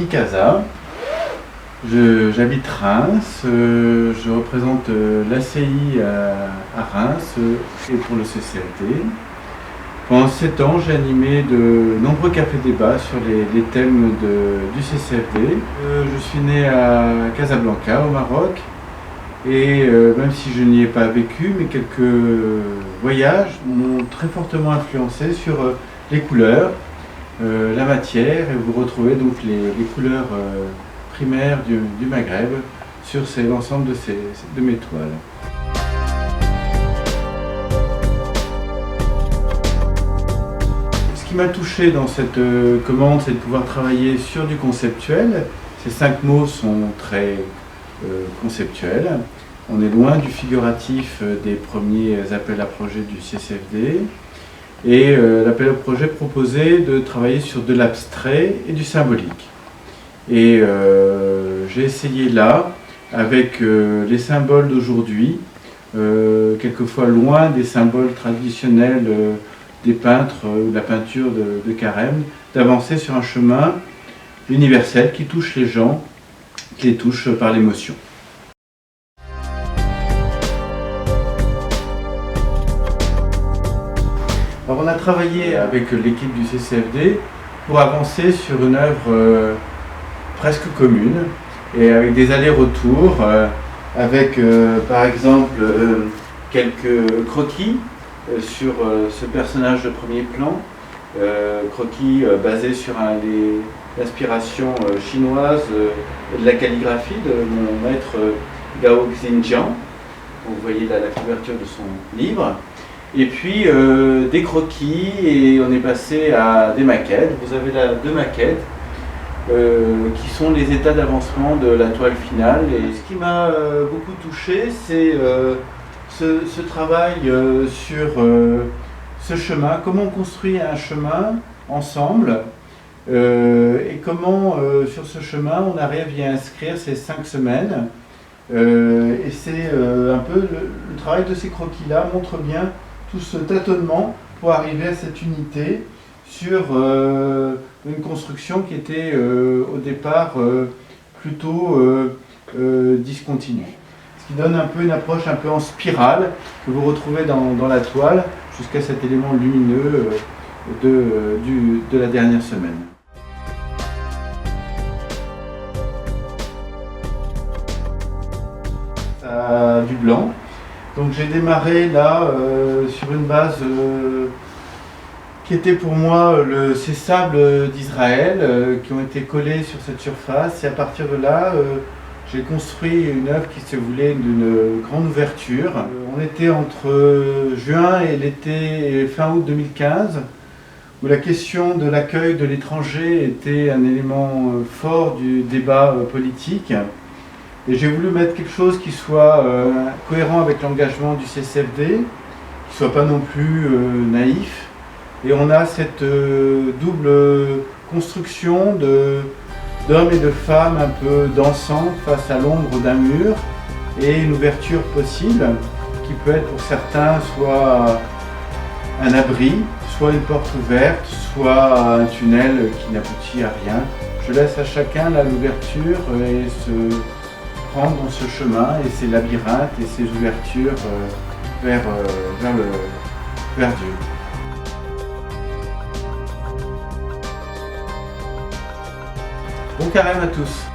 Casa, j'habite Reims, je représente l'ACI à Reims et pour le CCFD. Pendant 7 ans, j'ai animé de nombreux cafés-débats sur les thèmes du CCFD. Je suis né à Casablanca, au Maroc, et même si je n'y ai pas vécu, mais quelques voyages m'ont très fortement influencé sur les couleurs, la matière, et vous retrouvez donc les couleurs primaires du Maghreb sur l'ensemble de mes toiles. Ce qui m'a touché dans cette commande, c'est de pouvoir travailler sur du conceptuel. Ces 5 mots sont très conceptuels. On est loin du figuratif des premiers appels à projets du CCFD. Et l'appel à projet proposait de travailler sur de l'abstrait et du symbolique. Et j'ai essayé là, avec les symboles d'aujourd'hui, quelquefois loin des symboles traditionnels des peintres, de la peinture de Carême, d'avancer sur un chemin universel qui touche les gens, qui les touche par l'émotion. Alors on a travaillé avec l'équipe du CCFD pour avancer sur une œuvre presque commune et avec des allers-retours, avec par exemple quelques croquis sur ce personnage de premier plan, croquis basé sur l'inspiration chinoise et de la calligraphie de mon maître Gao Xinjiang. Vous voyez là la couverture de son livre. Et puis des croquis, et on est passé à des maquettes. Vous avez là 2 maquettes qui sont les états d'avancement de la toile finale. Et ce qui m'a beaucoup touché, c'est ce travail sur ce chemin, comment on construit un chemin ensemble et comment sur ce chemin on arrive à y inscrire ces 5 semaines. Et c'est un peu le travail de ces croquis-là montre bien tout ce tâtonnement pour arriver à cette unité sur une construction qui était au départ plutôt discontinue. Ce qui donne un peu une approche un peu en spirale que vous retrouvez dans la toile jusqu'à cet élément lumineux de la dernière semaine. Du blanc. Donc j'ai démarré là sur une base qui était pour moi ces sables d'Israël qui ont été collés sur cette surface, et à partir de là j'ai construit une œuvre qui se voulait d'une grande ouverture. On était entre juin et l'été fin août 2015, où la question de l'accueil de l'étranger était un élément fort du débat politique. Et j'ai voulu mettre quelque chose qui soit cohérent avec l'engagement du CCFD, qui ne soit pas non plus naïf. Et on a cette double construction d'hommes et de femmes un peu dansant face à l'ombre d'un mur, et une ouverture possible qui peut être pour certains soit un abri, soit une porte ouverte, soit un tunnel qui n'aboutit à rien. Je laisse à chacun là l'ouverture et prendre dans ce chemin et ces labyrinthes et ces ouvertures vers Dieu. Bon carême à tous!